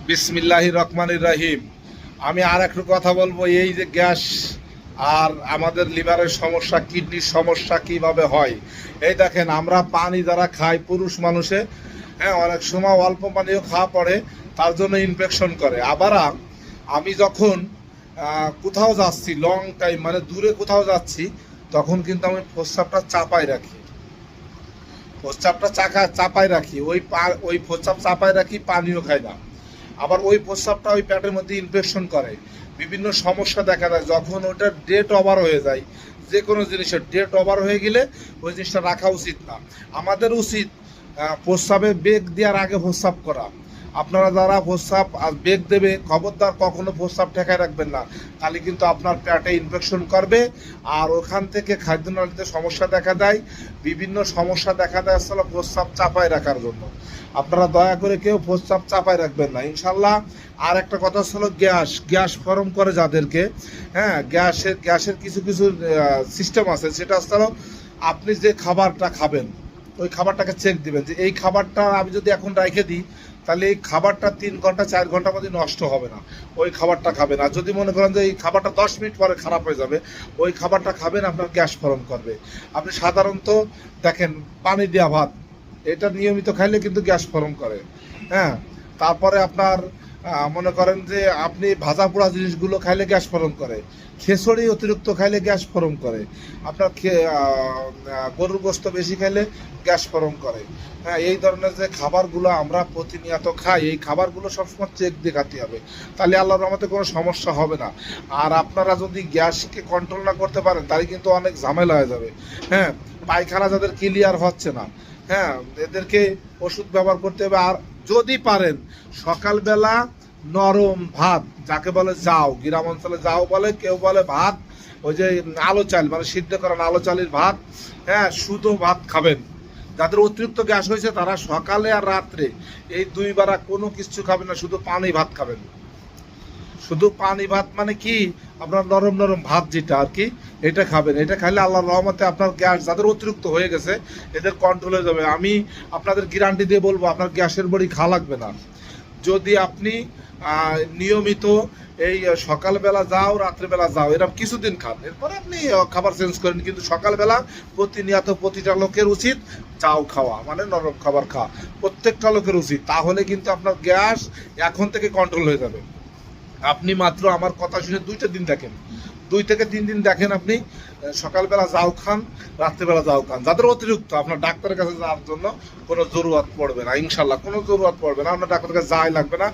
বিসমিল্লাহির রহমানির রহিম। আমি আর একটু কথা বলবো, এই যে গ্যাস আর আমাদের লিভারের সমস্যা, কিডনির সমস্যা কিভাবে হয়। এই দেখেন, আমরা পানি যারা খাই পুরুষ মানুষে, হ্যাঁ, অনেক সময় অল্প পানিও খাওয়া পড়ে, তার জন্য ইনফেকশন করে। আবার আমি যখন কোথাও যাচ্ছি লং টাইম, মানে দূরে কোথাও যাচ্ছি, তখন কিন্তু আমি প্রস্রাবটা চাপায় রাখি। চাপায় রাখি, ওই প্রস্রাব চাপায় রাখি, পানিও খাই না। আবার ওই প্রস্রাবটা ওই পেটের মধ্যে ইনফেকশন করে, বিভিন্ন সমস্যা দেখা দেয়। যখন ওটার ডেট ওভার হয়ে যায়, যে কোনো জিনিসের ডেট ওভার হয়ে গেলে ওই জিনিসটা রাখা উচিত না। আমাদের উচিত প্রস্রাবে বেগ দেওয়ার আগে প্রস্রাব করা। আপনারা যারা প্রস্রাব বেগ দেবে, খবরদার কখনো প্রস্রাব ঠেকায় রাখবেন না, তাহলে কিন্তু আপনার পেটে ইনফেকশন করবে। আর ওখান থেকে খাদ্যনালীতে সমস্যা দেখা দেয়, বিভিন্ন সমস্যা দেখা দেয় আসলে প্রস্রাব চাপায় রাখার জন্য। আপনারা দয়া করে কেউ প্রস্রাব চাপায় রাখবেন না, ইনশাল্লাহ। আর একটা কথা হলো, গ্যাস ফর্ম করে যাদেরকে, হ্যাঁ, গ্যাসের কিছু কিছু সিস্টেম আছে। সেটা হলো, আপনি যে খাবারটা খাবেন ওই খাবারটাকে চেক দিবেন যে এই খাবারটা আমি যদি এখন রেখে দিই, তাহলে এই খাবারটা 3 ঘন্টা 4 ঘন্টার মধ্যে নষ্ট হবে না, ওই খাবারটা খাবেন। আর যদি মনে করেন যে এই খাবারটা 10 মিনিট পরে খারাপ হয়ে যাবে, ওই খাবারটা খাবেন, আপনার গ্যাস ফর্ম করবে। আপনি সাধারণত দেখেন, পানি দেওয়া ভাত, এটা নিয়মিত খাইলে কিন্তু গ্যাস ফর্ম করে, হ্যাঁ। তারপরে আপনার মনে করেন যে আপনি ভাজা পোড়া জিনিসগুলো খাইলে গ্যাস ফর্ম করে, খেসড়ি অতিরিক্ত খাইলে গ্যাস ফর্ম করে, আপনার গরুর গোস্ত বেশি খাইলে গ্যাস ফর্ম করে, হ্যাঁ। এই ধরনের যে খাবারগুলো আমরা প্রতিনিয়ত খাই, এই খাবারগুলো সবসময় চেক দিয়ে খাতে হবে, তাহলে আল্লাহর রহমতে কোনো সমস্যা হবে না। আর আপনারা যদি গ্যাসকে কন্ট্রোল না করতে পারেন, তাহলে কিন্তু অনেক ঝামেলা হয়ে যাবে, হ্যাঁ। পায়খানা যাদের ক্লিয়ার হচ্ছে না, হ্যাঁ, এদেরকে ওষুধ ব্যবহার করতে হবে। আর যদি পারেন সকালবেলা নরম ভাত, যাকে বলে জাউ, গ্রাম অঞ্চলে জাউ বলে, কেউ বলে ভাত, ওই যে আলো চাল, মানে সিদ্ধ করান আলো চালের ভাত, হ্যাঁ, শুধু ভাত খাবেন। যাদের অতিরিক্ত গ্যাস হয়েছে তারা সকালে আর রাত্রে এই 2 বেলা কোনো কিছু খাবেন না, শুধু পানি ভাত খাবেন। শুধু পানি ভাত মানে কি, আপনার নরম নরম ভাত যেটা আর কি, এটা খাবেন। এটা খাইলে আল্লাহর রহমতে আপনার গ্যাস যাদের অতিরিক্ত হয়ে গেছে এদের কন্ট্রোল হয়ে যাবে। আমি আপনাদের গ্যারান্টি দিয়ে বলবো, আপনার গ্যাসের বড়ি খাওয়া লাগবে না, যদি আপনি নিয়মিত এই সকালবেলা যাও রাত্রেবেলা যাও এরকম কিছুদিন খান। এরপরে আপনি খাবার চেঞ্জ করেন, কিন্তু সকালবেলা প্রতিনিয়ত প্রতিটা লোকের উচিত চাউ খাওয়া, মানে নরম খাবার খাওয়া, প্রত্যেকটা লোকের উচিত। তাহলে কিন্তু আপনার গ্যাস এখন থেকে কন্ট্রোল হয়ে যাবে। আপনি মাত্র আমার কথা শুনে 2টা দিন দেখেন, 2 থেকে 3 দিন দেখেন, আপনি সকালবেলা যাও খান, রাত্রেবেলা যাও খান। যাদের অতিরিক্ত, আপনার ডাক্তারের কাছে যাওয়ার জন্য কোনো জরুরত পড়বে না, ইনশাল্লাহ কোনো জরুরত পড়বে না, আপনার ডাক্তারের কাছে যাওয়াই লাগবে না।